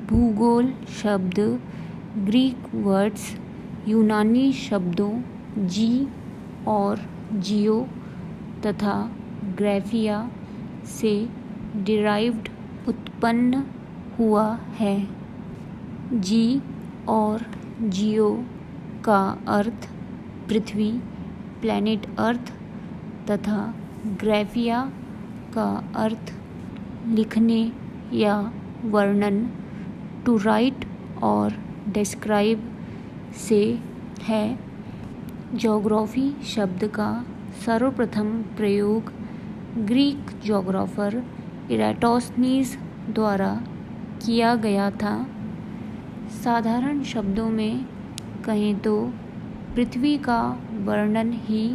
भूगोल शब्द Greek words यूनानी शब्दों जी और जियो तथा ग्राफिया से डिराइव्ड उत्पन्न हुआ है। जी और जियो का अर्थ पृथ्वी प्लैनेट अर्थ तथा ग्राफिया का अर्थ लिखने या वर्णन टू राइट और डिस्क्राइब से है। ज्योग्राफी शब्द का सर्वप्रथम प्रयोग ग्रीक ज्योग्राफर इराटोस्थनीज द्वारा किया गया था। साधारण शब्दों में कहें तो पृथ्वी का वर्णन ही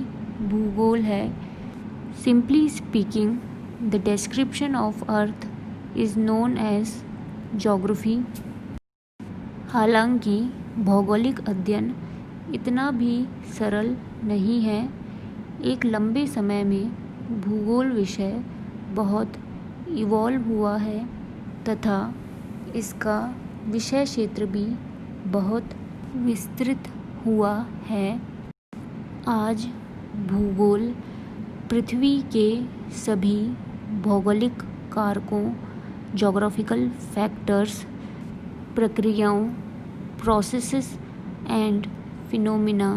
भूगोल है। Simply speaking, the description of earth is known as geography. हालांकि भौगोलिक अध्ययन इतना भी सरल नहीं है। एक लंबे समय में भूगोल विषय बहुत इवॉल्व हुआ है तथा इसका विषय क्षेत्र भी बहुत विस्तृत हुआ है। आज भूगोल पृथ्वी के सभी भौगोलिक कारकों ज्योग्राफिकल फैक्टर्स, प्रक्रियाओं, प्रोसेसेस एंड फिनोमिना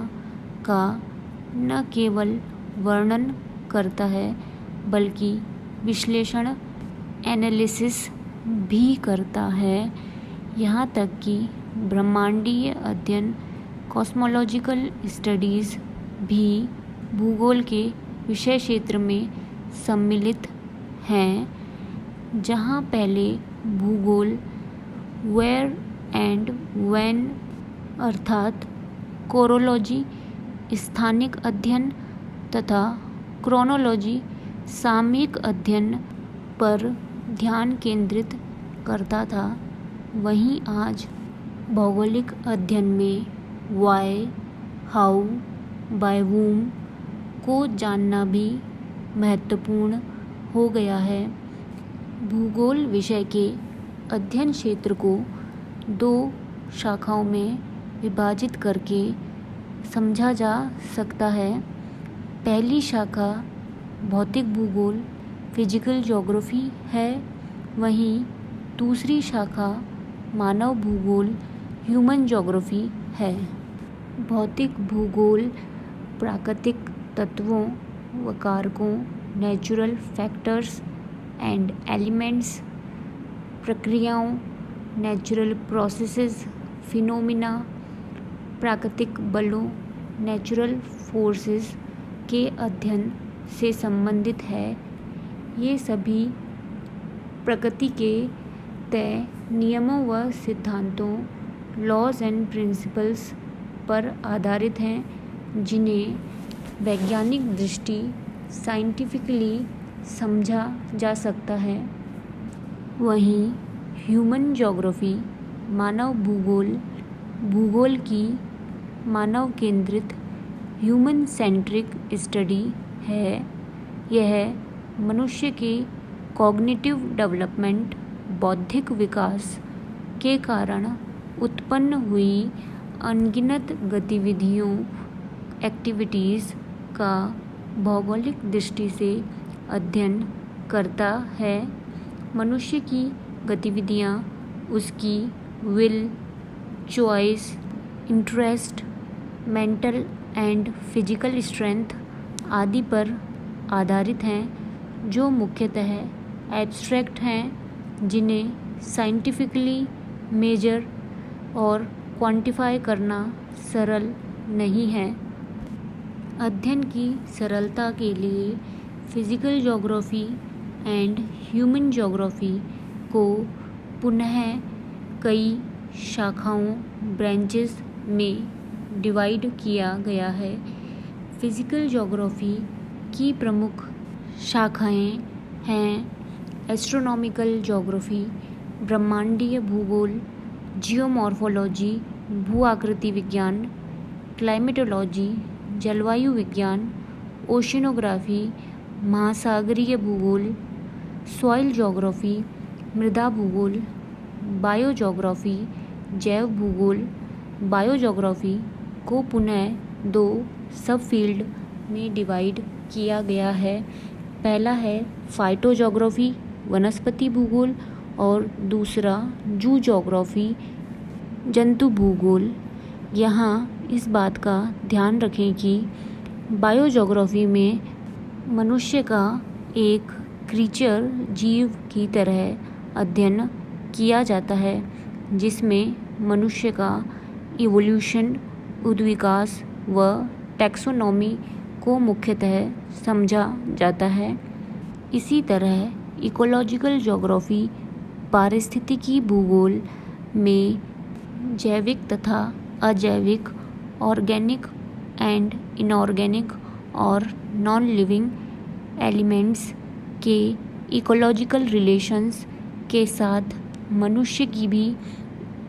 का न केवल वर्णन करता है बल्कि विश्लेषण एनालिसिस भी करता है। यहाँ तक कि ब्रह्मांडीय अध्ययन कॉस्मोलॉजिकल स्टडीज़ भी भूगोल के विषय क्षेत्र में सम्मिलित हैं। जहाँ पहले भूगोल वेयर एंड व्हेन अर्थात कोरोलॉजी स्थानिक अध्ययन तथा क्रोनोलॉजी सामयिक अध्ययन पर ध्यान केंद्रित करता था, वहीं आज भौगोलिक अध्ययन में वाई, हाउ, बाय वूम को जानना भी महत्वपूर्ण हो गया है। भूगोल विषय के अध्ययन क्षेत्र को दो शाखाओं में विभाजित करके समझा जा सकता है। पहली शाखा भौतिक भूगोल फिजिकल ज्योग्राफी है, वहीं दूसरी शाखा मानव भूगोल ह्यूमन ज्योग्राफी है। भौतिक भूगोल प्राकृतिक तत्वों व कारकों नेचुरल फैक्टर्स एंड एलिमेंट्स, प्रक्रियाओं नेचुरल प्रोसेसेस, फिनोमिना, प्राकृतिक बलों नेचुरल फोर्सेस के अध्ययन से संबंधित है। ये सभी प्रकृति के तय नियमों व सिद्धांतों लॉज एंड प्रिंसिपल्स पर आधारित हैं, जिन्हें वैज्ञानिक दृष्टि साइंटिफिकली समझा जा सकता है। वहीं ह्यूमन ज्योग्राफी मानव भूगोल भूगोल की मानव केंद्रित ह्यूमन सेंट्रिक स्टडी है। यह मनुष्य के कॉग्निटिव डेवलपमेंट बौद्धिक विकास के कारण उत्पन्न हुई अनगिनत गतिविधियों एक्टिविटीज़ का भौगोलिक दृष्टि से अध्ययन करता है। मनुष्य की गतिविधियाँ उसकी will, choice, interest, mental and physical strength आदि पर आधारित हैं, जो मुख्यतः एब्स्ट्रैक्ट हैं, जिन्हें साइंटिफिकली मेजर और क्वांटिफाई करना सरल नहीं है। अध्ययन की सरलता के लिए physical geography and human geography को पुनः कई शाखाओं ब्रांचेस में डिवाइड किया गया है। फिजिकल ज्योग्राफी की प्रमुख शाखाएं हैं एस्ट्रोनॉमिकल ज्योग्राफी, ब्रह्मांडीय भूगोल, जियोमॉर्फोलॉजी, भू आकृति विज्ञान, क्लाइमेटोलॉजी, जलवायु विज्ञान, ओशिनोग्राफी, महासागरीय भूगोल, सॉइल ज्योग्राफी, मृदा भूगोल, बायोजोग्राफी, जैव भूगोल। बायोजोग्राफी को पुनः 2 सब फील्ड में डिवाइड किया गया है। पहला है फाइटोजोग्राफी, वनस्पति भूगोल, और दूसरा जूजोग्राफी, जंतु भूगोल। यहाँ इस बात का ध्यान रखें कि बायोजोग्राफी में मनुष्य का एक क्रीचर, जीव की तरह अध्ययन किया जाता है, जिसमें मनुष्य का इवोल्यूशन, उद्विकास व टैक्सोनॉमी को मुख्यतः समझा जाता है। इसी तरह इकोलॉजिकल ज्योग्राफी, पारिस्थितिकी भूगोल में जैविक तथा अजैविक, ऑर्गेनिक एंड इनऑर्गेनिक और नॉन लिविंग एलिमेंट्स के इकोलॉजिकल रिलेशंस के साथ मनुष्य की भी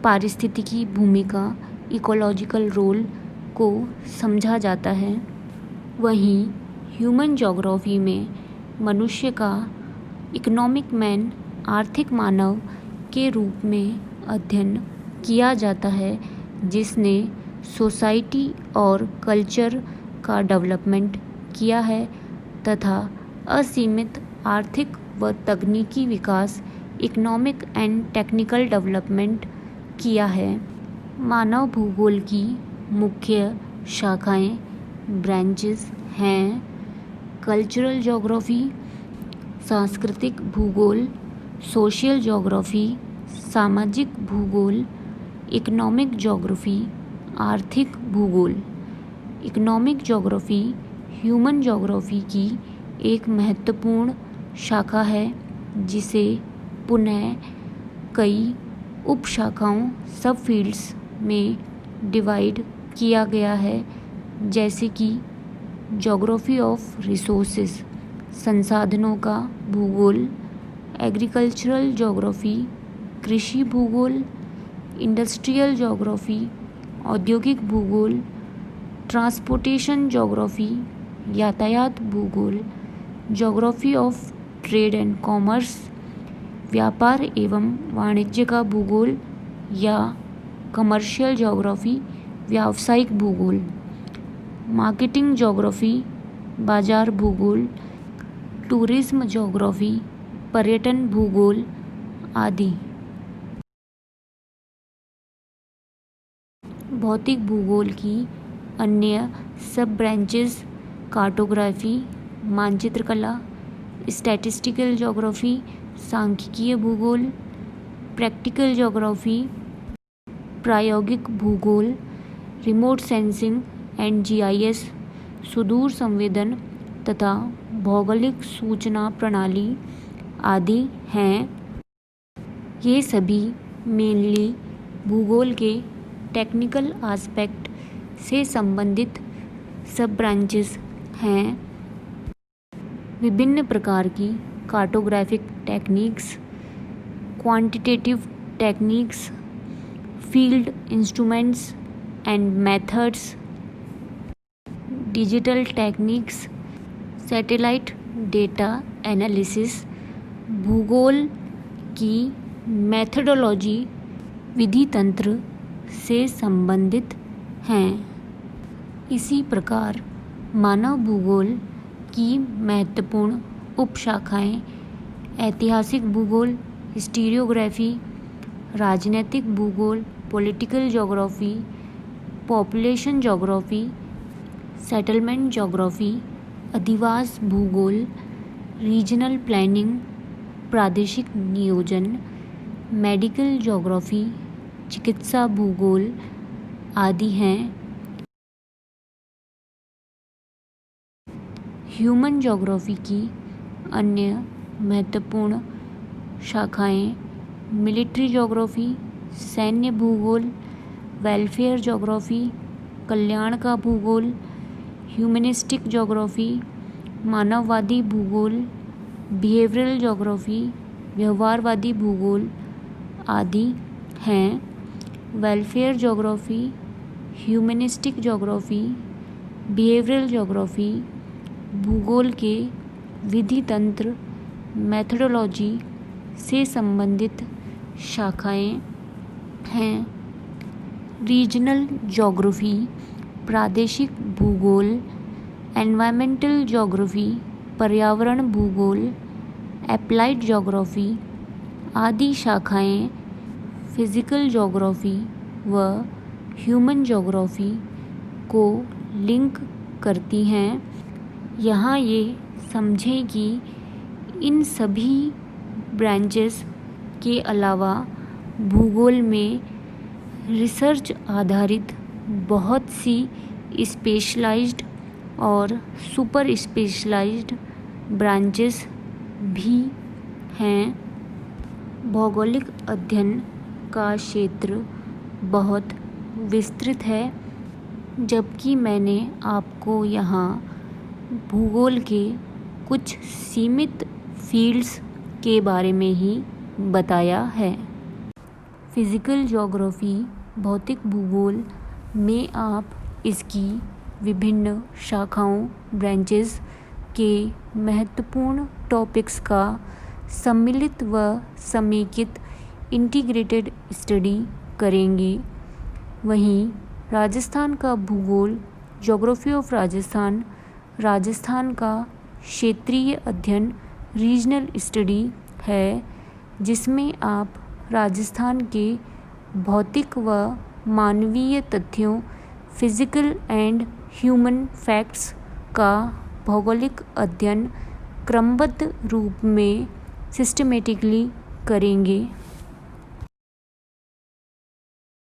पारिस्थितिकी भूमिका, इकोलॉजिकल रोल को समझा जाता है। वहीं ह्यूमन ज्योग्राफी में मनुष्य का इकोनॉमिक मैन, आर्थिक मानव के रूप में अध्ययन किया जाता है, जिसने सोसाइटी और कल्चर का डेवलपमेंट किया है तथा असीमित आर्थिक व तकनीकी विकास, इकोनॉमिक एंड टेक्निकल डेवलपमेंट किया है। मानव भूगोल की मुख्य शाखाएं, ब्रांचेस हैं कल्चरल ज्योग्राफी, सांस्कृतिक भूगोल, सोशल ज्योग्राफी, सामाजिक भूगोल, इकोनॉमिक ज्योग्राफी, आर्थिक भूगोल। इकोनॉमिक ज्योग्राफी ह्यूमन ज्योग्राफी की एक महत्वपूर्ण शाखा है, जिसे पुनः कई उपशाखाओं, सब फील्ड्स में डिवाइड किया गया है, जैसे कि ज्योग्राफी ऑफ रिसोर्सेज, संसाधनों का भूगोल, एग्रीकल्चरल ज्योग्राफी, कृषि भूगोल, इंडस्ट्रियल ज्योग्राफी, औद्योगिक भूगोल, ट्रांसपोर्टेशन ज्योग्राफी, यातायात भूगोल, geography of trade and commerce, व्यापार एवं वाणिज्य का भूगोल या कमर्शियल ज्योग्राफी, व्यावसायिक भूगोल, मार्केटिंग ज्योग्राफी, बाजार भूगोल, टूरिज्म ज्योग्राफी, पर्यटन भूगोल आदि। भौतिक भूगोल की अन्य सब ब्रांचेस कार्टोग्राफी, मानचित्र कला, स्टैटिस्टिकल ज्योग्राफी, सांख्यिकीय भूगोल, प्रैक्टिकल ज्योग्राफी, प्रायोगिक भूगोल, रिमोट सेंसिंग एंड जीआईएस, सुदूर संवेदन तथा भौगोलिक सूचना प्रणाली आदि हैं। ये सभी मेनली भूगोल के टेक्निकल एस्पेक्ट से संबंधित सब ब्रांचेस हैं। विभिन्न प्रकार की cartographic techniques, quantitative techniques, field instruments and methods, digital techniques, satellite data analysis, भूगोल की मेथडोलॉजी, विधि तंत्र से संबंधित हैं। इसी प्रकार मानव भूगोल की महत्वपूर्ण उपशाखाएं ऐतिहासिक भूगोल, हिस्टोरियोग्राफी, राजनैतिक भूगोल, political geography, population geography, settlement geography, अधिवास भूगोल, रीजनल प्लानिंग, प्रादेशिक नियोजन, मेडिकल ज्योग्राफी, चिकित्सा भूगोल आदि हैं। ह्यूमन ज्योग्राफी की अन्य महत्वपूर्ण शाखाएं मिलिट्री ज्योग्राफी, सैन्य भूगोल, वेलफेयर ज्योग्राफी, कल्याण का भूगोल, ह्यूमनिस्टिक ज्योग्राफी, मानववादी भूगोल, बिहेवियरल ज्योग्राफी, व्यवहारवादी भूगोल आदि हैं। Welfare geography, humanistic geography, behavioural geography भूगोल के विधि तंत्र, मेथडोलॉजी से संबंधित शाखाएं हैं रीजनल ज्योग्राफी, प्रादेशिक भूगोल, एनवायरमेंटल ज्योग्राफी, पर्यावरण भूगोल, एप्लाइड ज्योग्राफी आदि शाखाएं फिजिकल ज्योग्राफी व ह्यूमन ज्योग्राफी को लिंक करती हैं। यहाँ ये समझें कि इन सभी ब्रांचेस के अलावा भूगोल में रिसर्च आधारित बहुत सी स्पेशलाइज्ड और सुपर स्पेशलाइज्ड ब्रांचेस भी हैं। भौगोलिक अध्ययन का क्षेत्र बहुत विस्तृत है, जबकि मैंने आपको यहाँ भूगोल के कुछ सीमित फील्ड्स के बारे में ही बताया है। फिजिकल ज्योग्राफी भौतिक भूगोल में आप इसकी विभिन्न शाखाओं ब्रांचेस के महत्वपूर्ण टॉपिक्स का सम्मिलित व समेकित इंटीग्रेटेड स्टडी करेंगे। वहीं राजस्थान का भूगोल ज्योग्राफी ऑफ राजस्थान, राजस्थान का क्षेत्रीय अध्ययन रीजनल स्टडी है, जिसमें आप राजस्थान के भौतिक व मानवीय तथ्यों फिजिकल एंड ह्यूमन फैक्ट्स का भौगोलिक अध्ययन क्रमबद्ध रूप में सिस्टमेटिकली करेंगे।